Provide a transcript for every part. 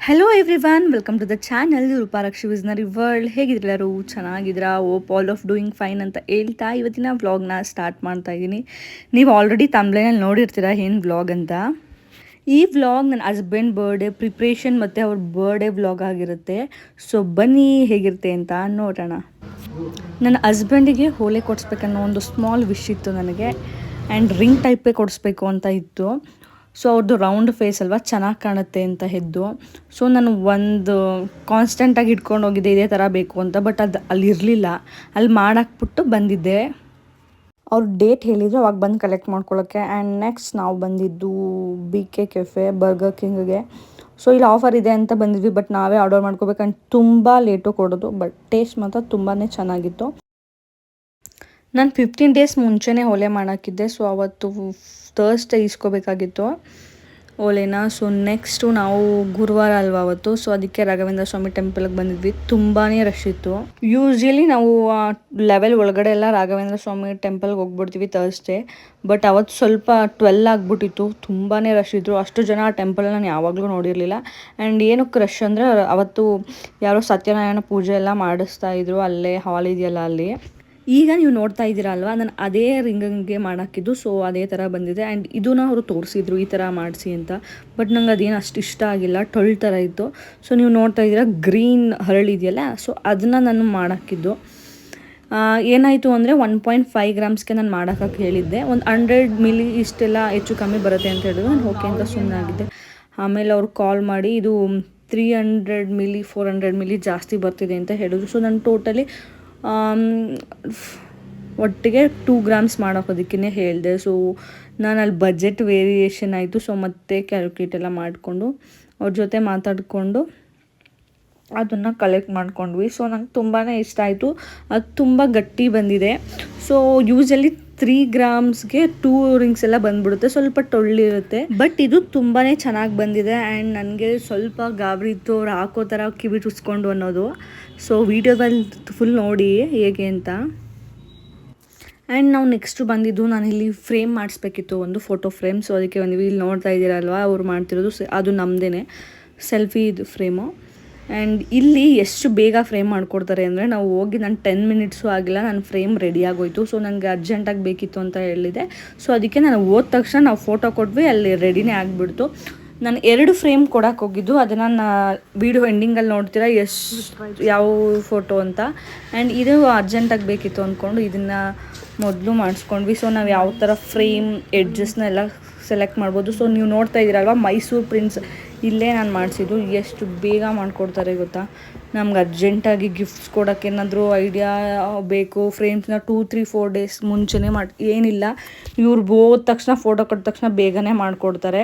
Hello everyone, welcome to the channel Ruparakshi visionary world. ಹೇಗಿದ್ರೆಲ್ಲರೂ ಚೆನ್ನಾಗಿದ್ದೀರಾ? Hope all of doing fine ಅಂತ ಹೇಳ್ತಾ ಇವತ್ತಿನ ವ್ಲಾಗ್ನ ಸ್ಟಾರ್ಟ್ ಮಾಡ್ತಾ ಇದ್ದೀನಿ. ನೀವು ಆಲ್ರೆಡಿ ತಮ್ಬ್ಲೈನಲ್ಲಿ ನೋಡಿರ್ತೀರಾ ಏನು ವ್ಲಾಗ್ ಅಂತ. ಈ ವ್ಲಾಗ್ ನನ್ನ ಹಸ್ಬೆಂಡ್ ಬರ್ಡೇ ಪ್ರಿಪ್ರೇಷನ್ ಮತ್ತು ಅವ್ರ ಬರ್ಡೇ ವ್ಲಾಗ್ ಆಗಿರುತ್ತೆ. ಸೊ ಬನ್ನಿ ಹೇಗಿರುತ್ತೆ ಅಂತ ನೋಡೋಣ. ನನ್ನ ಹಸ್ಬೆಂಡಿಗೆ ಹೋಲೆ ಕೊಡಿಸ್ಬೇಕನ್ನೋ ಒಂದು ಸ್ಮಾಲ್ ವಿಶ್ ಇತ್ತು ನನಗೆ, ಆ್ಯಂಡ್ ರಿಂಗ್ ಟೈಪೇ ಕೊಡಿಸ್ಬೇಕು ಅಂತ ಇತ್ತು. ಸೊ ಅವ್ರದ್ದು ರೌಂಡ್ ಫೇಸ್ ಅಲ್ವಾ, ಚೆನ್ನಾಗಿ ಕಾಣುತ್ತೆ ಅಂತ ಹೆದ್ದು. ಸೊ ನಾನು ಒಂದು ಕಾನ್ಸ್ಟೆಂಟಾಗಿ ಇಟ್ಕೊಂಡು ಹೋಗಿದ್ದೆ ಇದೇ ಥರ ಬೇಕು ಅಂತ, ಬಟ್ ಅದು ಅಲ್ಲಿ ಇರಲಿಲ್ಲ. ಅಲ್ಲಿ ಮಾಡಾಕ್ಬಿಟ್ಟು ಬಂದಿದ್ದೆ. ಅವ್ರು ಡೇಟ್ ಹೇಳಿದ್ರು, ಅವಾಗ ಬಂದು ಕಲೆಕ್ಟ್ ಮಾಡ್ಕೊಳ್ಳೋಕ್ಕೆ. ಆ್ಯಂಡ್ ನೆಕ್ಸ್ಟ್ ನಾವು ಬಂದಿದ್ದು BK ಕೆಫೆ ಬರ್ಗರ್ ಕಿಂಗ್ಗೆ. ಸೊ ಇಲ್ಲಿ ಆಫರ್ ಇದೆ ಅಂತ ಬಂದಿದ್ವಿ, ಬಟ್ ನಾವೇ ಆರ್ಡರ್ ಮಾಡ್ಕೋಬೇಕಂತ ತುಂಬ ಲೇಟು ಕೊಡೋದು. ಬಟ್ ಟೇಸ್ಟ್ ಮಾತ್ರ ತುಂಬಾ ಚೆನ್ನಾಗಿತ್ತು. ನಾನು 15 ಡೇಸ್ ಮುಂಚೆನೇ ಓಲೆ ಮಾಡೋಕ್ಕಿದ್ದೆ. ಸೊ ಅವತ್ತು ಥರ್ಸ್ಡೇ ಇಸ್ಕೋಬೇಕಾಗಿತ್ತು ಓಲೆನ. ಸೊ ನೆಕ್ಸ್ಟು ನಾವು ಗುರುವಾರ ಅಲ್ವಾ ಅವತ್ತು, ಸೊ ಅದಕ್ಕೆ ರಾಘವೇಂದ್ರ ಸ್ವಾಮಿ ಟೆಂಪಲ್ಗೆ ಬಂದಿದ್ವಿ. ತುಂಬಾ ರಶ್ ಇತ್ತು. ಯೂಶ್ವಲಿ ನಾವು 11 ಒಳಗಡೆ ಎಲ್ಲ ರಾಘವೇಂದ್ರ ಸ್ವಾಮಿ ಟೆಂಪಲ್ಗೆ ಹೋಗ್ಬಿಡ್ತೀವಿ ಥರ್ಸ್ಡೇ. ಬಟ್ ಅವತ್ತು ಸ್ವಲ್ಪ 12 ಆಗಿಬಿಟ್ಟಿತ್ತು. ತುಂಬಾ ರಶ್ ಇದ್ದರು. ಅಷ್ಟು ಜನ ಆ ಟೆಂಪಲ್ ನಾನು ಯಾವಾಗಲೂ ನೋಡಿರಲಿಲ್ಲ. ಆ್ಯಂಡ್ ಏನಕ್ಕೆ ರಶ್ ಅಂದರೆ ಅವತ್ತು ಯಾರೋ ಸತ್ಯನಾರಾಯಣ ಪೂಜೆ ಎಲ್ಲ ಮಾಡಿಸ್ತಾ ಇದ್ರು, ಅಲ್ಲೇ ಹಾಲ್ ಇದೆಯಲ್ಲ ಅಲ್ಲಿ. ಈಗ ನೀವು ನೋಡ್ತಾ ಇದ್ದೀರಾ ಅಲ್ವಾ, ನಾನು ಅದೇ ರಿಂಗಿಗೆ ಮಾಡೋಕ್ಕಿದ್ದು. ಸೊ ಅದೇ ಥರ ಬಂದಿದೆ. ಆ್ಯಂಡ್ ಇದನ್ನ ಅವರು ತೋರಿಸಿದ್ರು ಈ ಥರ ಮಾಡಿಸಿ ಅಂತ. ಬಟ್ ನಂಗೆ ಅದೇನು ಅಷ್ಟು ಇಷ್ಟ ಆಗಿಲ್ಲ, ಟೊಳ್ ಥರ ಇತ್ತು. ಸೊ ನೀವು ನೋಡ್ತಾ ಇದ್ದೀರಾ ಗ್ರೀನ್ ಹರಳಿದೆಯಲ್ಲ, ಸೊ ಅದನ್ನು ನಾನು ಮಾಡೋಕ್ಕಿದ್ದು. ಏನಾಯಿತು ಅಂದರೆ 1.5 ಗ್ರಾಮ್ಸ್ಗೆ ನಾನು ಮಾಡೋಕ್ಕೆ ಹೇಳಿದ್ದೆ. ಒಂದು 100 ಮಿಲಿ ಇಷ್ಟೆಲ್ಲ ಹೆಚ್ಚು ಕಮ್ಮಿ ಬರುತ್ತೆ ಅಂತ ಹೇಳಿದ್ರು. ನಾನು ಓಕೆ ಅಂತ ಸುಮ್ಮನೆ ಆಗಿದ್ದೆ. ಆಮೇಲೆ ಅವ್ರು ಕಾಲ್ ಮಾಡಿ ಇದು 300 ಮಿಲಿ 400 ಮಿಲಿ ಜಾಸ್ತಿ ಬರ್ತಿದೆ ಅಂತ ಹೇಳಿದ್ರು. ಸೊ ನಾನು ಟೋಟಲಿ ಒಟ್ಟಿಗೆ 2 ಗ್ರಾಮ್ಸ್ ಮಾಡೋಕೋದಕ್ಕೇ ಹೇಳಿದೆ. ಸೊ ನಾನು ಅಲ್ಲಿ ಬಜೆಟ್ ವೇರಿಯೇಷನ್ ಆಯಿತು. ಸೊ ಮತ್ತೆ ಕ್ಯಾಲ್ಕುಲೇಟ್ ಎಲ್ಲ ಮಾಡಿಕೊಂಡು ಅವ್ರ ಜೊತೆ ಮಾತಾಡಿಕೊಂಡು ಅದನ್ನು ಕಲೆಕ್ಟ್ ಮಾಡ್ಕೊಂಡ್ವಿ. ಸೊ ನಂಗೆ ತುಂಬಾ ಇಷ್ಟ ಆಯಿತು. ಅದು ತುಂಬ ಗಟ್ಟಿ ಬಂದಿದೆ. ಸೊ ಯೂಶಲಿ 3 ಗ್ರಾಮ್ಸ್ಗೆ 2 ರಿಂಗ್ಸ್ ಎಲ್ಲ ಬಂದ್ಬಿಡುತ್ತೆ, ಸ್ವಲ್ಪ ಟೊಳ್ಳಿರುತ್ತೆ. ಬಟ್ ಇದು ತುಂಬಾ ಚೆನ್ನಾಗಿ ಬಂದಿದೆ. ಆ್ಯಂಡ್ ನನಗೆ ಸ್ವಲ್ಪ ಗಾಬರಿ ಇತ್ತು ಅವ್ರು ಹಾಕೋ ಥರ ಕಿವಿ ಚುಚ್ಕೊಂಡು ಅನ್ನೋದು. ಸೊ ವೀಡಿಯೋದಲ್ಲಿ ಫುಲ್ ನೋಡಿ ಹೇಗೆ ಅಂತ. ಆ್ಯಂಡ್ ನಾವು ನೆಕ್ಸ್ಟು ಬಂದಿದ್ದು, ನಾನು ಇಲ್ಲಿ ಫ್ರೇಮ್ ಮಾಡಿಸ್ಬೇಕಿತ್ತು, ಒಂದು ಫೋಟೋ ಫ್ರೇಮ್. ಸೊ ಅದಕ್ಕೆ ಬಂದಿವಿ. ಇಲ್ಲಿ ನೋಡ್ತಾ ಇದ್ದೀರಲ್ವ ಅವ್ರು ಮಾಡ್ತಿರೋದು, ಅದು ನಮ್ಮದೇ ಸೆಲ್ಫಿ ಇದು ಫ್ರೇಮು. ಆ್ಯಂಡ್ ಇಲ್ಲಿ ಎಷ್ಟು ಬೇಗ ಫ್ರೇಮ್ ಮಾಡಿಕೊಡ್ತಾರೆ ಅಂದರೆ, ನಾವು ಹೋಗಿ ನಾನು 10 ಮಿನಿಟ್ಸು ಆಗಿಲ್ಲ, ನನ್ನ ಫ್ರೇಮ್ ರೆಡಿ ಆಗೋಯ್ತು. ಸೊ ನನಗೆ ಅರ್ಜೆಂಟಾಗಿ ಬೇಕಿತ್ತು ಅಂತ ಹೇಳಿದೆ. ಸೊ ಅದಕ್ಕೆ ನಾನು ಹೋದ ತಕ್ಷಣ ನಾವು ಫೋಟೋ ಕೊಟ್ವಿ, ಅಲ್ಲಿ ರೆಡಿನೇ ಆಗಿಬಿಡ್ತು. ನಾನು 2 ಫ್ರೇಮ್ ಕೊಡೋಕೆ ಹೋಗಿದ್ದು, ಅದನ್ನು ನಾನು ವೀಡಿಯೋ ಎಂಡಿಂಗಲ್ಲಿ ನೋಡ್ತೀರಾ ಯಾವ ಫೋಟೋ ಅಂತ. ಆ್ಯಂಡ್ ಇದು ಅರ್ಜೆಂಟಾಗಿ ಬೇಕಿತ್ತು ಅಂದ್ಕೊಂಡು ಇದನ್ನು ಮೊದಲು ಮಾಡಿಸ್ಕೊಂಡ್ವಿ. ಸೊ ನಾವು ಯಾವ ಥರ ಫ್ರೇಮ್ ಎಡ್ಜಸ್ನೆಲ್ಲ ಸೆಲೆಕ್ಟ್ ಮಾಡ್ಬೋದು. ಸೊ ನೀವು ನೋಡ್ತಾ ಇದ್ದೀರಲ್ವ ಮೈಸೂರು ಪ್ರಿಂಟ್ಸ್, ಇಲ್ಲೇ ನಾನು ಮಾಡಿಸಿದ್ದು. ಎಷ್ಟು ಬೇಗ ಮಾಡಿಕೊಡ್ತಾರೆ ಗೊತ್ತಾ. ನಮ್ಗೆ ಅರ್ಜೆಂಟಾಗಿ ಗಿಫ್ಟ್ಸ್ ಕೊಡೋಕ್ಕೆ ಏನಾದರೂ ಐಡಿಯಾ ಬೇಕು, ಫ್ರೇಮ್ಸ್ನ 2-3-4 ಡೇಸ್ ಮುಂಚೆನೇ ಏನಿಲ್ಲ, ಇವ್ರು ಹೋದ ತಕ್ಷಣ ಫೋಟೋ ಕೊಟ್ಟ ತಕ್ಷಣ ಬೇಗನೆ ಮಾಡಿಕೊಡ್ತಾರೆ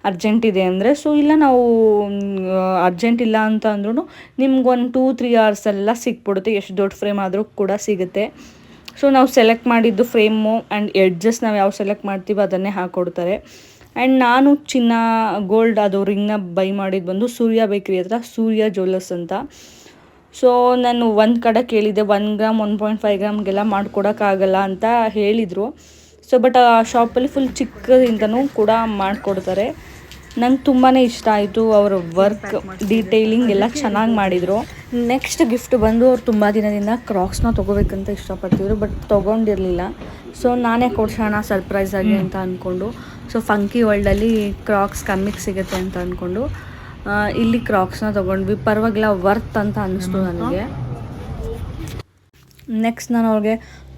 ಅರ್ಜೆಂಟ್ ಇದೆ ಅಂದರೆ. ಸೊ ಇಲ್ಲ ನಾವು ಅರ್ಜೆಂಟ್ ಇಲ್ಲ ಅಂತ ಅಂದ್ರೂ ನಿಮ್ಗೊಂದು 2-3 ಅವರ್ಸೆಲ್ಲ ಸಿಕ್ಬಿಡುತ್ತೆ, ಎಷ್ಟು ದೊಡ್ಡ ಫ್ರೇಮ್ ಆದರೂ ಕೂಡ ಸಿಗುತ್ತೆ. ಸೊ ನಾವು ಸೆಲೆಕ್ಟ್ ಮಾಡಿದ್ದು ಫ್ರೇಮು ಆ್ಯಂಡ್ ಎಡ್ಜಸ್ ನಾವು ಯಾವ ಸೆಲೆಕ್ಟ್ ಮಾಡ್ತೀವೋ ಅದನ್ನೇ ಹಾಕ್ಕೊಡ್ತಾರೆ. ಆ್ಯಂಡ್ ನಾನು ಚಿನ್ನ ಗೋಲ್ಡ್ ಅದು ರಿಂಗ್ನ ಬೈ ಮಾಡಿದ್ದು ಬಂದು ಸೂರ್ಯ ಬೇಕ್ರಿ ಹತ್ರ, ಸೂರ್ಯ ಜ್ಯುವೆಲ್ಲರ್ಸ್ ಅಂತ. ಸೊ ನಾನು ಒಂದು ಕಡೆ ಕೇಳಿದ್ದೆ 1 ಗ್ರಾಮ್ 1.5 ಗ್ರಾಮ್ಗೆಲ್ಲ ಮಾಡ್ಕೊಡೋಕ್ಕಾಗಲ್ಲ ಅಂತ ಹೇಳಿದರು. ಸೊ ಬಟ್ ಆ ಶಾಪಲ್ಲಿ ಫುಲ್ ಚಿಕ್ಕದಿಂದನೂ ಕೂಡ ಮಾಡಿಕೊಡ್ತಾರೆ. ನಂಗೆ ತುಂಬಾ ಇಷ್ಟ ಆಯಿತು. ಅವರ ವರ್ಕ್ ಡೀಟೇಲಿಂಗ್ ಎಲ್ಲ ಚೆನ್ನಾಗಿ ಮಾಡಿದರು. ನೆಕ್ಸ್ಟ್ ಗಿಫ್ಟ್ ಬಂದು ಅವ್ರು ತುಂಬ ದಿನದಿಂದ ಕ್ರಾಕ್ಸ್ನ ತೊಗೋಬೇಕಂತ ಇಷ್ಟಪಡ್ತಿದ್ರು, ಬಟ್ ತೊಗೊಂಡಿರಲಿಲ್ಲ. ಸೊ ನಾನೇ ಕೊಡ್ಸೋಣ ಸರ್ಪ್ರೈಸಾಗಿ ಅಂತ ಅಂದ್ಕೊಂಡು, ಸೊ ಫಂಕಿ ವರ್ಲ್ಡಲ್ಲಿ ಕ್ರಾಕ್ಸ್ ಕಮ್ಮಿಗೆ ಸಿಗುತ್ತೆ ಅಂತ ಅಂದ್ಕೊಂಡು ಇಲ್ಲಿ ಕ್ರಾಕ್ಸ್ನ ತೊಗೊಂಡ್ವಿ. ಪರವಾಗಿಲ್ಲ, ವರ್ತ್ ಅಂತ ಅನ್ನಿಸ್ತು ನನಗೆ. ನೆಕ್ಸ್ಟ್ ನಾನು ಅವ್ರಿಗೆ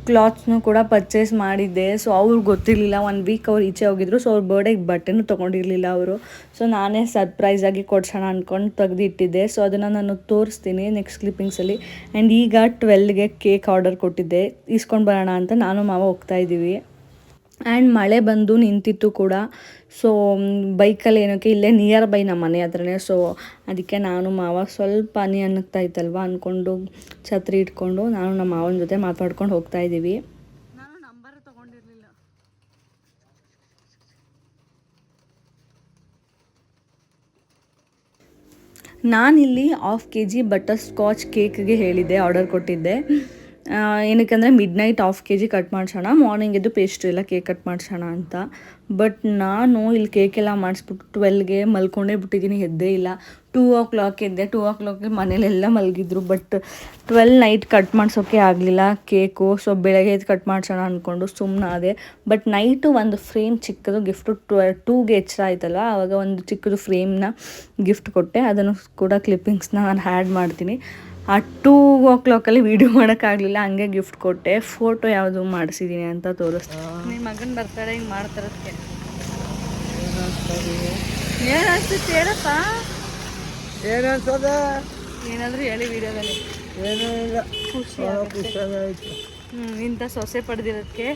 ಕ್ಲಾತ್ಸ್ನು ಕೂಡ ಪರ್ಚೇಸ್ ಮಾಡಿದ್ದೆ. ಸೊ ಅವ್ರಿಗೆ ಗೊತ್ತಿರಲಿಲ್ಲ, 1 ವೀಕ್ ಅವ್ರು ಈಚೆ ಹೋಗಿದ್ರು. ಸೊ ಅವ್ರ ಬರ್ಡೇಗೆ ಬಟ್ಟೆನೂ ತೊಗೊಂಡಿರಲಿಲ್ಲ ಅವರು. ಸೊ ನಾನೇ ಸರ್ಪ್ರೈಸಾಗಿ ಕೊಡ್ಸೋಣ ಅಂದ್ಕೊಂಡು ತೆಗೆದಿಟ್ಟಿದ್ದೆ. ಸೊ ಅದನ್ನು ನಾನು ತೋರಿಸ್ತೀನಿ ನೆಕ್ಸ್ಟ್ ಕ್ಲಿಪ್ಪಿಂಗ್ಸಲ್ಲಿ. ಆ್ಯಂಡ್ ಈಗ 12ಗೆ ಕೇಕ್ ಆರ್ಡರ್ ಕೊಟ್ಟಿದ್ದೆ, ಇಸ್ಕೊಂಡು ಬರೋಣ ಅಂತ ನಾನು ಮಾವ ಹೋಗ್ತಾಯಿದ್ದೀವಿ. ಆ್ಯಂಡ್ ಮಳೆ ಬಂದು ನಿಂತಿತ್ತು ಕೂಡ. ಸೊ ಬೈಕಲ್ಲಿ ಏನೋಕ್ಕೆ ಇಲ್ಲೇ ನಿಯರ್ ಬೈ ನಮ್ಮ ಮನೆ ಹತ್ರನೇ. ಸೊ ಅದಕ್ಕೆ ನಾನು ಮಾವ ಸ್ವಲ್ಪ ಹನಿ ಅನ್ನಕ್ತಾ ಇತ್ತಲ್ವ ಅಂದ್ಕೊಂಡು ಛತ್ರಿ ಇಟ್ಕೊಂಡು ನಾನು ನಮ್ಮ ಮಾವನ ಜೊತೆ ಮಾತಾಡ್ಕೊಂಡು ಹೋಗ್ತಾಯಿದ್ದೀವಿ. ನಾನು ನಂಬರ್ ತೊಗೊಂಡಿರಲಿಲ್ಲ. ನಾನಿಲ್ಲಿ 1/2 kg ಬಟರ್ ಸ್ಕಾಚ್ ಕೇಕ್ಗೆ ಹೇಳಿದ್ದೆ, ಆರ್ಡರ್ ಕೊಟ್ಟಿದ್ದೆ. ಏನಕ್ಕೆ ಮಿಡ್ನೈಟ್ 1/2 kg ಕಟ್ ಮಾಡಿಸೋಣ, ಮಾರ್ನಿಂಗ್ ಎದ್ದು ಪೇಸ್ಟ್ರಿ ಎಲ್ಲ ಕೇಕ್ ಕಟ್ ಮಾಡಿಸೋಣ ಅಂತ. ಬಟ್ ನಾನು ಇಲ್ಲಿ ಕೇಕೆಲ್ಲ ಮಾಡಿಸ್ಬಿಟ್ಟು 12ಗೆ ಮಲ್ಕೊಂಡೇ ಬಿಟ್ಟಿದ್ದೀನಿ, ಎದ್ದೇ ಇಲ್ಲ. 2 o'clock ಇದ್ದೆ. 2 o'clock ಮನೇಲೆಲ್ಲ ಮಲಗಿದ್ರು. ಬಟ್ 12 ನೈಟ್ ಕಟ್ ಮಾಡ್ಸೋಕ್ಕೆ ಆಗಲಿಲ್ಲ ಕೇಕು. ಸೊ ಬೆಳಗ್ಗೆ ಕಟ್ ಮಾಡ್ಸೋಣ ಅಂದ್ಕೊಂಡು ಸುಮ್ಮನಾದೆ. ಬಟ್ ನೈಟು ಒಂದು ಫ್ರೇಮ್ ಚಿಕ್ಕದು ಗಿಫ್ಟು 2ಗೆ ಎಚ್ಚರ ಆಯ್ತಲ್ಲ, ಆವಾಗ ಒಂದು ಚಿಕ್ಕದು ಫ್ರೇಮ್ನ ಗಿಫ್ಟ್ ಕೊಟ್ಟೆ. ಅದನ್ನು ಕೂಡ ಕ್ಲಿಪ್ಪಿಂಗ್ಸ್ನ ನಾನು ಆ್ಯಡ್ ಮಾಡ್ತೀನಿ. ಆ 2 o'clock ವೀಡಿಯೋ ಮಾಡೋಕ್ಕಾಗಲಿಲ್ಲ, ಹಂಗೆ ಗಿಫ್ಟ್ ಕೊಟ್ಟೆ. ಫೋಟೋ ಯಾವುದು ಮಾಡಿಸಿದ್ದೀನಿ ಅಂತ ತೋರಿಸ್ತೀನಿ. ನಿಮ್ಮ ಮಗನ ಬರ್ತಾಳೆ ಹಿಂಗೆ ಮಾಡ್ತಾರದಕ್ಕೆ ಏನು ಅನ್ಸುತ್ತೆ ಹೇಳಪ್ಪ? ಏನು ಅನ್ಸದ? ಏನಾದರೂ ಹೇಳಿ ವಿಡಿಯೋದಲ್ಲಿ. ಏನೂ ಇಲ್ಲ, ಖುಷಿಯಾಗಾಯ್ತು. ಇಂಥ ಸೊಸೆ ಪಡೆದಿರೋದಕ್ಕೆ.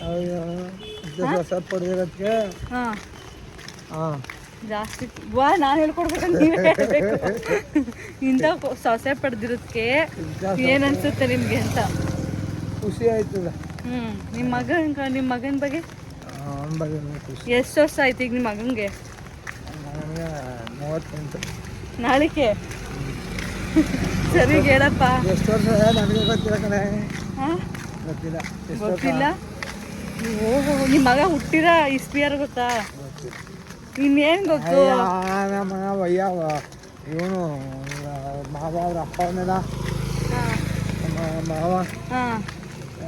ಸೊಸೆ ಪಡೆದಿರೋದಕ್ಕೆ ಹಾಂ ಹಾಂ ಜಾಸ್ತಿ ವಾ ನಾನು ಹೇಳ್ಕೊಡ್ಬೇಕಂತ ನೀವೇ ಹೇಳಬೇಕು. ಇಂಥ ಸೊಸೆ ಪಡೆದಿರೋದಕ್ಕೆ ಏನು ಅನ್ಸುತ್ತೆ ನಿಮಗೆ ಅಂತ? ಖುಷಿ ಆಯ್ತದ. ನಿಮ್ಮ ಮಗನ ಬಗ್ಗೆ ಅವನ ಬಗ್ಗೆ ಖುಷಿ. ಎಷ್ಟು ವರ್ಷ ಆಯ್ತು ಈಗ ನಿಮ್ಮ ಮಗನಿಗೆ? ನನಗೆ 38. ನಾಳಿಕೆ ಸರಿ ಹೇಳಪ್ಪ. ಎಷ್ಟು ವರ್ಷ ನನಗೆ ಗೊತ್ತಿಲ್ಲ ಕಣೆ. ಹಾಂ ಗೊತ್ತಿಲ್ಲ. ಗೊತ್ತಿಲ್ಲ. ಓಹೋ, ನಿಮ್ಮ ಮಗ ಹುಟ್ಟಿರ ಇಸ್ವಿಯಾರು ಗೊತ್ತಾ? ಇನ್ನೇನು ಗೊತ್ತು? ನಮ್ಮ ವಯ್ಯ ಇವನು ಮಾವ ಅವ್ರ ಅಪ್ಪ ಅವನೆಲ್ಲ ಮಾವ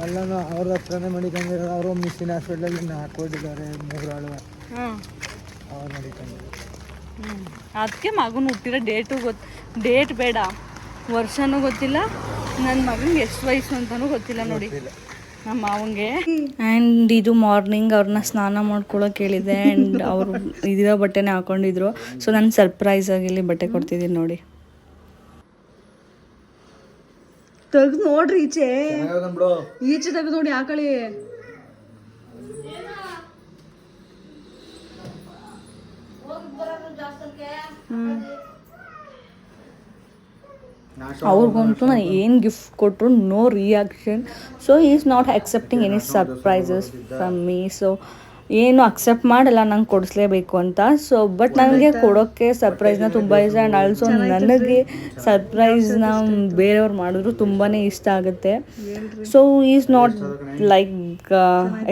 ಎಲ್ಲನೂ ಅವ್ರ ಹತ್ರನೇ ಮಡಿಕೊಂಡಿರೋದು. ಅವರು ಮಿಷಿನ್ ಹಾಸ್ಪಿಟ್ಲಲ್ಲಿ ಹಾಕೊಂಡಿದ್ದಾರೆ 3 ಆಳು. ಅವ್ರು ಮಡಿಕೊಂಡಿದ್ದಾರೆ. ಅದಕ್ಕೆ ಮಗನ ಹುಟ್ಟಿರೋ ಡೇಟ್ ಬೇಡ, ವರ್ಷನೂ ಗೊತ್ತಿಲ್ಲ, ನನ್ನ ಮಗನಿಗೆ ಎಷ್ಟು ವಯಸ್ಸು ಅಂತಲೂ ಗೊತ್ತಿಲ್ಲ ನೋಡಿ ನಮ್ಮ ಮಾವಂಗೆ. ಆ್ಯಂಡ್ ಇದು ಮಾರ್ನಿಂಗ್ ಅವ್ರನ್ನ ಸ್ನಾನ ಮಾಡ್ಕೊಳ್ಳೋಕೆ ಹೇಳಿದೆ. ಆ್ಯಂಡ್ ಅವರು ಇದಿರೋ ಬಟ್ಟೆನೇ ಹಾಕೊಂಡಿದ್ರು. ಸೊ ನಾನು ಸರ್ಪ್ರೈಸಾಗಿ ಇಲ್ಲಿ ಬಟ್ಟೆ ಕೊಡ್ತಿದ್ದೀನಿ ನೋಡಿ. ತೆಗ್ದು ನೋಡ್ರಿ ಈಚೆ ತೆಗ್ದು ನೋಡಿ ಹಾಕಳಿ. ಅವ್ರಿಗಂತೂ ನಾನು ಏನು ಗಿಫ್ಟ್ ಕೊಟ್ಟರು no reaction. So he is not accepting any surprises from me. So ಏನು ಅಕ್ಸೆಪ್ಟ್ ಮಾಡಲ್ಲ ನಂಗೆ ಕೊಡಿಸ್ಲೇಬೇಕು ಅಂತ. ಸೊ ಬಟ್ ನನಗೆ ಕೊಡೋಕ್ಕೆ ಸರ್ಪ್ರೈಸ್ನ ತುಂಬ ಇಷ್ಟ. ಆ್ಯಂಡ್ ಆಲ್ಸೋ ನನಗೆ ಸರ್ಪ್ರೈಸ್ನ ಬೇರೆಯವ್ರು ಮಾಡಿದ್ರು ತುಂಬಾ ಇಷ್ಟ ಆಗುತ್ತೆ. So is not like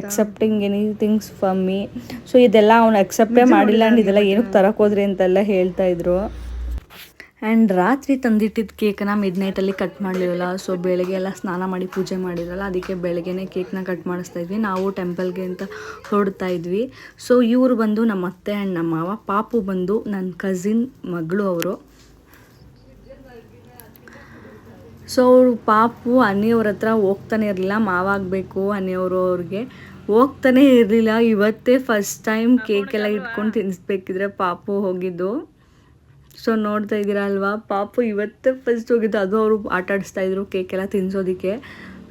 accepting ಎನಿಥಿಂಗ್ಸ್ from me. So ಇದೆಲ್ಲ ಅವ್ನು ಅಕ್ಸೆಪ್ಟೇ ಮಾಡಿಲ್ಲ. ಆ್ಯಂಡ್ ಇದೆಲ್ಲ ಏನಕ್ಕೆ ತರಕ್ಕೆ ಹೋದ್ರಿ ಅಂತೆಲ್ಲ ಹೇಳ್ತಾಯಿದ್ರು. ಆ್ಯಂಡ್ ರಾತ್ರಿ ತಂದಿಟ್ಟಿದ್ದ ಕೇಕನ್ನ ಮಿಡ್ನೈಟಲ್ಲಿ ಕಟ್ ಮಾಡಲಿಲ್ಲ. ಸೊ ಬೆಳಗ್ಗೆ ಎಲ್ಲ ಸ್ನಾನ ಮಾಡಿ ಪೂಜೆ ಮಾಡಿರಲ್ಲ, ಅದಕ್ಕೆ ಬೆಳಗ್ಗೆನೇ ಕೇಕ್ನ ಕಟ್ ಮಾಡಿಸ್ತಾ ಇದ್ವಿ. ನಾವು ಟೆಂಪಲ್ಗೆ ಅಂತ ಹೊರಡ್ತಾ ಇದ್ವಿ. ಸೊ ಇವರು ಬಂದು ನಮ್ಮ ಅತ್ತೆ ಆ್ಯಂಡ್ ನಮ್ಮ ಮಾವ. ಪಾಪು ಬಂದು ನನ್ನ ಕಸಿನ್ ಮಗಳು ಅವರು. ಸೊ ಅವರು ಪಾಪು ಅನ್ನಿಯವ್ರ ಹತ್ರ ಹೋಗ್ತಾನೆ ಇರಲಿಲ್ಲ. ಮಾವ ಆಗಬೇಕು ಅನ್ನಿಯವರು ಅವ್ರಿಗೆ ಹೋಗ್ತಾನೆ ಇರಲಿಲ್ಲ. ಇವತ್ತೇ ಫಸ್ಟ್ ಟೈಮ್ ಕೇಕೆಲ್ಲ ಇಟ್ಕೊಂಡು ತಿನ್ನಿಸ್ಬೇಕಿದ್ರೆ ಪಾಪು ಹೋಗಿದ್ದು. ಸೊ ನೋಡ್ತಾ ಇದ್ದೀರಾ ಅಲ್ವಾ, ಪಾಪು ಇವತ್ತೇ ಫಸ್ಟ್ ಹೋಗಿದ್ದು. ಅದು ಅವರು ಆಟ ಆಡಿಸ್ತಾಯಿದ್ರು ಕೇಕೆಲ್ಲ ತಿನ್ನಿಸೋದಕ್ಕೆ.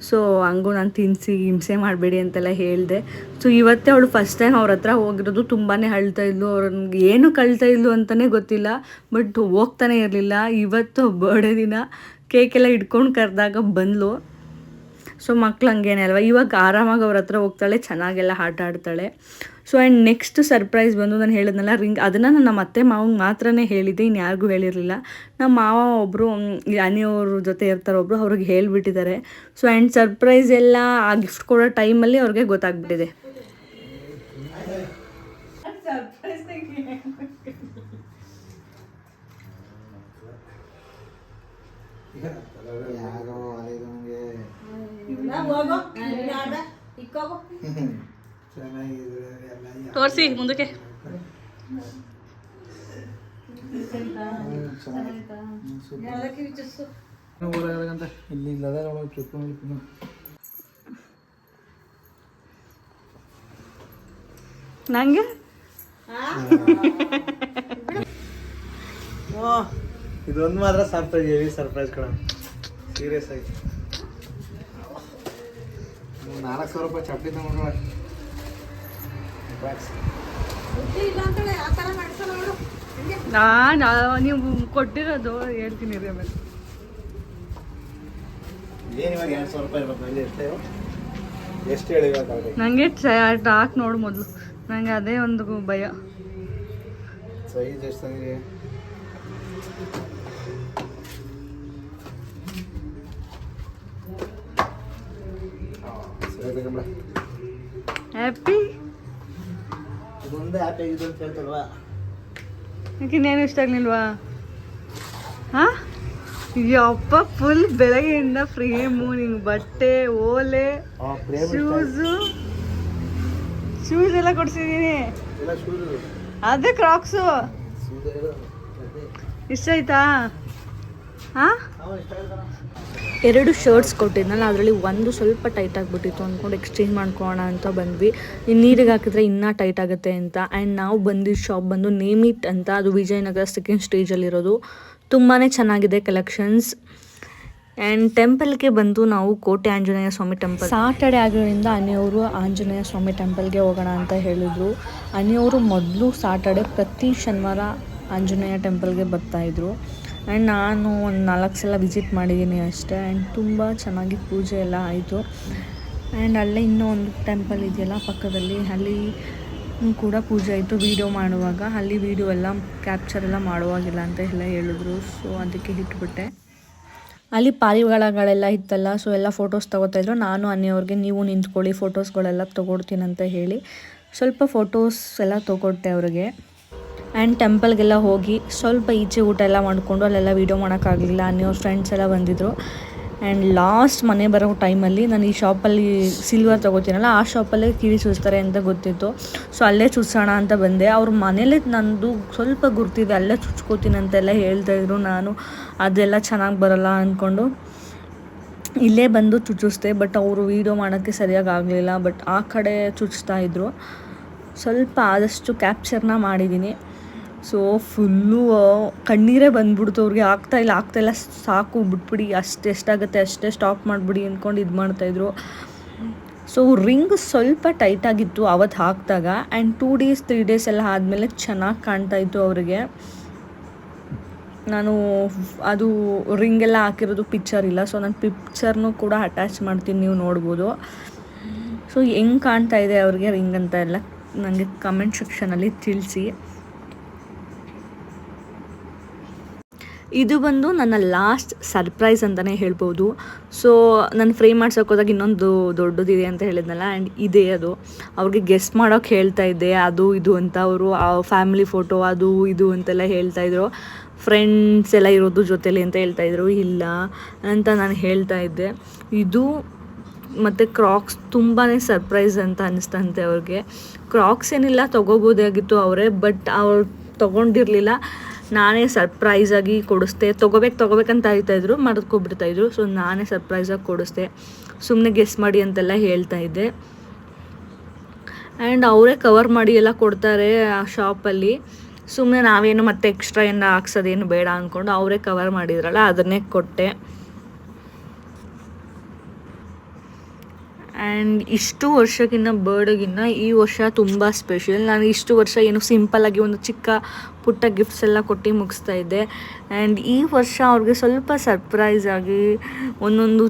ಸೊ ಹಂಗೂ ನಾನು ತಿನ್ನಿಸಿ ಹಿಂಸೆ ಮಾಡಬೇಡಿ ಅಂತೆಲ್ಲ ಹೇಳಿದೆ. ಸೊ ಇವತ್ತೇ ಅವಳು ಫಸ್ಟ್ ಟೈಮ್ ಅವ್ರ ಹತ್ರ ಹೋಗಿರೋದು. ತುಂಬಾ ಅಳ್ತಾಯಿದ್ಲು. ಅವ್ರಿಗೆ ಏನು ಕಳ್ತಾಯಿದ್ಲು ಅಂತಲೇ ಗೊತ್ತಿಲ್ಲ. ಬಟ್ ಹೋಗ್ತಾನೆ ಇರಲಿಲ್ಲ. ಇವತ್ತು ಬರ್ಡೇ ದಿನ ಕೇಕೆಲ್ಲ ಇಟ್ಕೊಂಡು ಕರೆದಾಗ ಬಂದಳು. ಸೊ ಮಕ್ಳು ಹಂಗೇನೆ ಅಲ್ವಾ, ಇವಾಗ ಆರಾಮಾಗಿ ಅವ್ರ ಹತ್ರ ಹೋಗ್ತಾಳೆ, ಚೆನ್ನಾಗೆಲ್ಲ ಆಟ ಆಡ್ತಾಳೆ. ಸೊ ಆ್ಯಂಡ್ ನೆಕ್ಸ್ಟ್ ಸರ್ಪ್ರೈಸ್ ಬಂದು ನಾನು ಹೇಳಿದ್ನಲ್ಲ ರಿಂಗ್, ಅದನ್ನು ನಾನು ನಮ್ಮ ಅತ್ತೆ ಮಾವಂಗೆ ಮಾತ್ರನೇ ಹೇಳಿದ್ದೆ, ಇನ್ನು ಯಾರಿಗೂ ಹೇಳಿರಲಿಲ್ಲ. ನಮ್ಮ ಮಾವ ಒಬ್ಬರು ಅನಿಯವ್ರ ಜೊತೆ ಇರ್ತಾರೆ ಒಬ್ಬರು, ಅವ್ರಿಗೆ ಹೇಳಿಬಿಟ್ಟಿದ್ದಾರೆ. ಸೊ ಆ್ಯಂಡ್ ಸರ್ಪ್ರೈಸ್ ಎಲ್ಲ ಆ ಗಿಫ್ಟ್ ಕೊಡೋ ಟೈಮಲ್ಲಿ ಅವ್ರಿಗೆ ಗೊತ್ತಾಗ್ಬಿಟ್ಟಿದೆ. ತೋರಿಸಿ ಮುಂದಕ್ಕೆ. ನಂಗೆ ಇದೊಂದು ಮಾತ್ರ ಸರ್ಪ್ರೈಸ್, ಹೆವಿ ಸರ್ಪ್ರೈಸ್ ಕಣ, ಸೀರಿಯಸ್ ಆಗಿ. 400 ರೂಪಾಯಿ ಚಪ್ಪಲಿ ತಗೊಂಡ್ರೆ ನೀವು ಕೊಟ್ಟಿರೋದು ಹೇಳ್ತೀನಿ ರೀ. ಆಮೇಲೆ ಏನಿವಾಗ 200 ರೂಪಾಯಿ ಇರ್ಬೇಕು. ಎಷ್ಟು ಹೇಳಿ ನನಗೆ ಹಾಕಿ ನೋಡು ಮೊದಲು, ನನಗೆ ಅದೇ ಒಂದು ಭಯ. ಸೈಜ್ ಎಷ್ಟು ತಂದಿರಿ? ಹ್ಯಾಪಿ ಇದೊಂದು ಹ್ಯಾಪಿ ಆಗಿದೆ ಅಂತ ಹೇಳ್ತಲ್ವಾ? ಇನ್ನೇನು ಇಷ್ಟ ಆಗಲಿಲ್ವಾ? ಹಾಂ ಯಪ್ಪ ಫುಲ್ ಬೆಳಗ್ಗೆಯಿಂದ ಫ್ರೇಮು ನಿಂಗೆ ಬಟ್ಟೆ ಓಲೆ ಶೂಸ್ ಎಲ್ಲ ಕೊಡ್ಸಿದ್ದೀನಿ. ಅದೇ ಕ್ರಾಕ್ಸು ಇಷ್ಟ ಆಯ್ತಾ? ಹಾಂ 2 ಶರ್ಟ್ಸ್ ಕೊಟ್ಟಿದ್ನಲ್ಲ, ಅದರಲ್ಲಿ ಒಂದು ಸ್ವಲ್ಪ ಟೈಟ್ ಆಗಿಬಿಟ್ಟಿತ್ತು ಅಂದ್ಕೊಂಡು ಎಕ್ಸ್ಚೇಂಜ್ ಮಾಡ್ಕೊಳ್ಳೋಣ ಅಂತ ಬಂದ್ವಿ. ನೀರಿಗೆ ಹಾಕಿದ್ರೆ ಇನ್ನೂ ಟೈಟ್ ಆಗುತ್ತೆ ಅಂತ. ಆ್ಯಂಡ್ ನಾವು ಬಂದಿದ್ದ ಶಾಪ್ ಬಂದು ನೇಮ್ ಇಟ್ ಅಂತ, ಅದು ವಿಜಯನಗರ 2nd ಸ್ಟೇಜಲ್ಲಿರೋದು. ತುಂಬಾ ಚೆನ್ನಾಗಿದೆ ಕಲೆಕ್ಷನ್ಸ್. ಆ್ಯಂಡ್ ಟೆಂಪಲ್ಗೆ ಬಂದು ನಾವು ಕೋಟೆ ಆಂಜನೇಯ ಸ್ವಾಮಿ ಟೆಂಪಲ್, ಸಾಟರ್ಡೆ ಆಗಿರೋದ್ರಿಂದ ಅನಿಯವರು ಆಂಜನೇಯ ಸ್ವಾಮಿ ಟೆಂಪಲ್ಗೆ ಹೋಗೋಣ ಅಂತ ಹೇಳಿದರು. ಅನಿಯವರು ಮೊದಲು ಸಾಟರ್ಡೆ ಪ್ರತಿ ಶನಿವಾರ ಆಂಜನೇಯ ಟೆಂಪಲ್ಗೆ ಬರ್ತಾಯಿದ್ರು. ಆ್ಯಂಡ್ ನಾನು ಒಂದು 4 ಸಲ ವಿಸಿಟ್ ಮಾಡಿದ್ದೀನಿ ಅಷ್ಟೇ. ಆ್ಯಂಡ್ ತುಂಬ ಚೆನ್ನಾಗಿ ಪೂಜೆ ಎಲ್ಲ ಆಯಿತು. ಆ್ಯಂಡ್ ಅಲ್ಲೇ ಇನ್ನೂ ಒಂದು ಟೆಂಪಲ್ ಇದೆಯಲ್ಲ ಪಕ್ಕದಲ್ಲಿ, ಅಲ್ಲಿ ಕೂಡ ಪೂಜೆ ಆಯಿತು. ವೀಡಿಯೋ ಮಾಡುವಾಗ ಅಲ್ಲಿ ವೀಡಿಯೋ ಎಲ್ಲ ಕ್ಯಾಪ್ಚರ್ ಎಲ್ಲ ಮಾಡುವಾಗಿಲ್ಲ ಅಂತ ಎಲ್ಲ ಹೇಳಿದ್ರು. ಸೊ ಅದಕ್ಕೆ ಇಟ್ಬಿಟ್ಟೆ. ಅಲ್ಲಿ ಪಾರಿವಾಳಗಳೆಲ್ಲ ಇತ್ತಲ್ಲ, ಸೊ ಎಲ್ಲ ಫೋಟೋಸ್ ತೊಗೋತಾಯಿದ್ರು. ನಾನು ಅನ್ನಿಯವ್ರಿಗೆ ನೀವು ನಿಂತ್ಕೊಳ್ಳಿ ಫೋಟೋಸ್ಗಳೆಲ್ಲ ತೊಗೊಡ್ತೀನಂತ ಹೇಳಿ ಸ್ವಲ್ಪ ಫೋಟೋಸ್ ಎಲ್ಲ ತೊಗೊಟ್ಟೆ ಅವ್ರಿಗೆ. ಆ್ಯಂಡ್ ಟೆಂಪಲ್ಗೆಲ್ಲ ಹೋಗಿ ಸ್ವಲ್ಪ ಈಚೆ ಊಟ ಎಲ್ಲ ಮಾಡಿಕೊಂಡು ಅಲ್ಲೆಲ್ಲ ವೀಡಿಯೋ ಮಾಡೋಕ್ಕಾಗಲಿಲ್ಲ. ಅನ್ನಿಯವ್ರ ಫ್ರೆಂಡ್ಸ್ ಎಲ್ಲ ಬಂದಿದ್ದರು. ಆ್ಯಂಡ್ ಲಾಸ್ಟ್ ಮನೆ ಬರೋ ಟೈಮಲ್ಲಿ ನಾನು ಈ ಶಾಪಲ್ಲಿ ಸಿಲ್ವರ್ ತೊಗೋತೀನಲ್ಲ, ಆ ಶಾಪಲ್ಲೇ ಕಿವಿ ಚೂಸ್ತಾರೆ ಅಂತ ಗೊತ್ತಿತ್ತು. ಸೊ ಅಲ್ಲೇ ಚುಚ್ಸೋಣ ಅಂತ ಬಂದೆ. ಅವ್ರ ಮನೇಲೇ ನಂದು ಸ್ವಲ್ಪ ಗುರ್ತಿದೆ, ಅಲ್ಲೇ ಚುಚ್ಕೋತೀನಿ ಅಂತೆಲ್ಲ ಹೇಳ್ತಾಯಿದ್ರು. ನಾನು ಅದೆಲ್ಲ ಚೆನ್ನಾಗಿ ಬರೋಲ್ಲ ಅಂದ್ಕೊಂಡು ಇಲ್ಲೇ ಬಂದು ಚುಚ್ಚಿಸ್ದೆ. ಬಟ್ ಅವರು ವೀಡಿಯೋ ಮಾಡೋಕ್ಕೆ ಸರಿಯಾಗಿ ಆಗಲಿಲ್ಲ. ಬಟ್ ಆ ಕಡೆ ಚುಚ್ತಾಯಿದ್ರು. ಸ್ವಲ್ಪ ಆದಷ್ಟು ಕ್ಯಾಪ್ಚರ್ನ ಮಾಡಿದ್ದೀನಿ. ಸೊ ಫುಲ್ಲು ಕಣ್ಣೀರೇ ಬಂದ್ಬಿಡ್ತು ಅವ್ರಿಗೆ. ಆಗ್ತಾಯಿಲ್ಲ ಸಾಕು ಬಿಟ್ಬಿಡಿ, ಎಷ್ಟಾಗುತ್ತೆ ಅಷ್ಟೇ ಸ್ಟಾಪ್ ಮಾಡಿಬಿಡಿ ಅಂದ್ಕೊಂಡು ಇದು ಮಾಡ್ತಾಯಿದ್ರು. ಸೊ ರಿಂಗ್ ಸ್ವಲ್ಪ ಟೈಟಾಗಿತ್ತು ಅವತ್ತು ಹಾಕಿದಾಗ. ಆ್ಯಂಡ್ 2 days 3 days ಎಲ್ಲ ಆದಮೇಲೆ ಚೆನ್ನಾಗಿ ಕಾಣ್ತಾಯಿತ್ತು ಅವರಿಗೆ. ನಾನು ಅದು ರಿಂಗೆಲ್ಲ ಹಾಕಿರೋದು ಪಿಕ್ಚರ್ ಇಲ್ಲ, ಸೊ ನಾನು ಪಿಕ್ಚರ್ನೂ ಕೂಡ ಅಟ್ಯಾಚ್ ಮಾಡ್ತೀನಿ, ನೀವು ನೋಡ್ಬೋದು. ಸೊ ಹೆಂಗೆ ಕಾಣ್ತಾ ಇದೆ ಅವ್ರಿಗೆ ರಿಂಗ್ ಅಂತ ಎಲ್ಲ ನನಗೆ ಕಮೆಂಟ್ ಸೆಕ್ಷನಲ್ಲಿ ತಿಳಿಸಿ. ಇದು ಬಂದು ನನ್ನ ಲಾಸ್ಟ್ ಸರ್ಪ್ರೈಸ್ ಅಂತಲೇ ಹೇಳ್ಬೋದು. ಸೊ ನಾನು ಫ್ರೇಮ್ ಮಾಡ್ಸೋಕೆ ಹೋದಾಗ ಇನ್ನೊಂದು ದೊಡ್ಡದಿದೆ ಅಂತ ಹೇಳಿದ್ನಲ್ಲ, ಆ್ಯಂಡ್ ಇದೇ ಅದು. ಅವ್ರಿಗೆ ಗೆಸ್ ಮಾಡೋಕೆ ಹೇಳ್ತಾ ಇದ್ದೆ ಅದು ಇದು ಅಂತ. ಅವರು ಫ್ಯಾಮಿಲಿ ಫೋಟೋ ಅದು ಇದು ಅಂತೆಲ್ಲ ಹೇಳ್ತಾಯಿದ್ರು. ಫ್ರೆಂಡ್ಸ್ ಎಲ್ಲ ಇರೋದು ಜೊತೆಲಿ ಅಂತ ಹೇಳ್ತಾಯಿದ್ರು. ಇಲ್ಲ ಅಂತ ನಾನು ಹೇಳ್ತಾ ಇದ್ದೆ. ಇದು ಮತ್ತು ಕ್ರಾಕ್ಸ್ ತುಂಬಾ ಸರ್ಪ್ರೈಸ್ ಅಂತ ಅನ್ನಿಸ್ತಂತೆ ಅವ್ರಿಗೆ. ಕ್ರಾಕ್ಸ್ ಏನಿಲ್ಲ ತೊಗೋಬೋದಾಗಿತ್ತು ಅವರೇ, ಬಟ್ ಅವ್ರು ತೊಗೊಂಡಿರಲಿಲ್ಲ. ನಾನೇ ಸರ್ಪ್ರೈಸಾಗಿ ಕೊಡಿಸ್ದೆ. ತೊಗೋಬೇಕಂತ ಆಯ್ತಾಯಿದ್ರು, ಮರೆದ್ಕೊಬಿಡ್ತಾಯಿದ್ರು. ಸೊ ನಾನೇ ಸರ್ಪ್ರೈಸಾಗಿ ಕೊಡಿಸ್ದೆ. ಸುಮ್ಮನೆ ಗೆಸ್ ಮಾಡಿ ಅಂತೆಲ್ಲ ಹೇಳ್ತಾಯಿದ್ದೆ. ಆ್ಯಂಡ್ ಅವರೇ ಕವರ್ ಮಾಡಿ ಎಲ್ಲ ಕೊಡ್ತಾರೆ ಆ ಶಾಪಲ್ಲಿ. ಸುಮ್ಮನೆ ನಾವೇನು ಮತ್ತೆ ಎಕ್ಸ್ಟ್ರಾ ಏನು ಹಾಕ್ಸೋದೇನು ಬೇಡ ಅಂದ್ಕೊಂಡು ಅವರೇ ಕವರ್ ಮಾಡಿದ್ರಲ್ಲ, ಅದನ್ನೇ ಕೊಟ್ಟೆ. ಆ್ಯಂಡ್ ಇಷ್ಟು ವರ್ಷಕ್ಕಿಂತ ಬರ್ಡೇಗಿನ್ನ ಈ ವರ್ಷ ತುಂಬ ಸ್ಪೆಷಲ್. ನಾನು ಇಷ್ಟು ವರ್ಷ ಏನು ಸಿಂಪಲ್ಲಾಗಿ ಒಂದು ಚಿಕ್ಕ ಪುಟ್ಟ ಗಿಫ್ಟ್ಸ್ ಎಲ್ಲ ಕೊಟ್ಟು ಮುಗಿಸ್ತಾ ಇದ್ದೆ. ಆ್ಯಂಡ್ ಈ ವರ್ಷ ಅವ್ರಿಗೆ ಸ್ವಲ್ಪ ಸರ್ಪ್ರೈಸ್ ಆಗಿ ಒಂದೊಂದು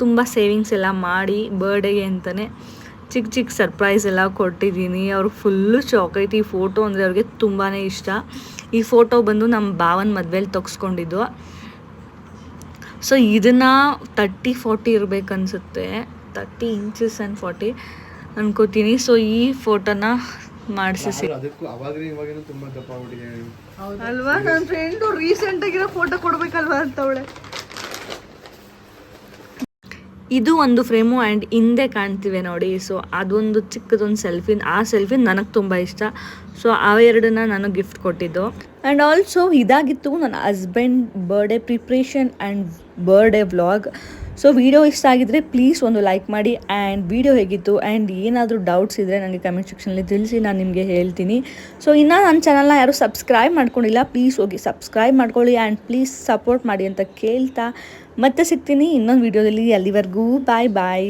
ತುಂಬ ಸೇವಿಂಗ್ಸ್ ಎಲ್ಲ ಮಾಡಿ ಬರ್ಡೇಗೆ ಅಂತಲೇ ಚಿಕ್ಕ ಸರ್ಪ್ರೈಸ್ ಎಲ್ಲ ಕೊಟ್ಟಿದ್ದೀನಿ. ಅವ್ರಿಗೆ ಫುಲ್ಲು ಚಾಕ್ಲೇಟ್. ಈ ಫೋಟೋ ಅಂದರೆ ಅವ್ರಿಗೆ ತುಂಬಾ ಇಷ್ಟ. ಈ ಫೋಟೋ ಬಂದು ನಮ್ಮ ಭಾವನ ಮದುವೆಲಿ ತೆಗೆಸ್ಕೊಂಡಿದ್ದು. ಸೊ ಇದನ್ನು 30-40 ಇರಬೇಕನ್ಸುತ್ತೆ, 30 inches and 40 ಅನ್ಕೋತೀನಿ. ಸೊ ಈ ಫೋಟೋನ ಮಾಡಿಸಿ ಅಲ್ವಾ, ನನ್ನ ಫ್ರೆಂಡು ರೀಸೆಂಟಾಗಿರೋ ಫೋಟೋ ಕೊಡ್ಬೇಕಲ್ವಾ ಅಂತವಳೆ. ಇದು ಒಂದು ಫ್ರೇಮು ಆ್ಯಂಡ್ ಹಿಂದೆ ಕಾಣ್ತಿವೆ ನೋಡಿ. ಸೊ ಅದೊಂದು ಚಿಕ್ಕದೊಂದು ಸೆಲ್ಫಿ. ಆ ಸೆಲ್ಫಿ ನನಗೆ ತುಂಬ ಇಷ್ಟ. ಸೊ ಅವೆರಡನ್ನ ನಾನು ಗಿಫ್ಟ್ ಕೊಟ್ಟಿದ್ದು. ಆ್ಯಂಡ್ ಆಲ್ಸೋ ಇದಾಗಿತ್ತು ನನ್ನ husband birthday preparation and birthday vlog. So video ಇಷ್ಟ ಆಗಿದ್ದರೆ ಪ್ಲೀಸ್ ಒಂದು ಲೈಕ್ ಮಾಡಿ. ಆ್ಯಂಡ್ ವಿಡಿಯೋ ಹೇಗಿತ್ತು ಆ್ಯಂಡ್ ಏನಾದರೂ ಡೌಟ್ಸ್ ಇದ್ದರೆ ನನಗೆ ಕಮೆಂಟ್ ಸೆಕ್ಷನಲ್ಲಿ ತಿಳಿಸಿ, ನಾನು ನಿಮಗೆ ಹೇಳ್ತೀನಿ. ಸೊ ಇನ್ನೂ ನನ್ನ ಚಾನಲ್ನ ಯಾರೂ ಸಬ್ಸ್ಕ್ರೈಬ್ ಮಾಡ್ಕೊಂಡಿಲ್ಲ, ಪ್ಲೀಸ್ ಹೋಗಿ ಸಬ್ಸ್ಕ್ರೈಬ್ ಮಾಡ್ಕೊಳ್ಳಿ. ಆ್ಯಂಡ್ ಪ್ಲೀಸ್ ಸಪೋರ್ಟ್ ಮಾಡಿ ಅಂತ ಕೇಳ್ತಾ ಮತ್ತೆ ಸಿಗ್ತೀನಿ ಇನ್ನೊಂದು ವಿಡಿಯೋದಲ್ಲಿ. ಅಲ್ಲಿವರೆಗೂ ಬಾಯ್.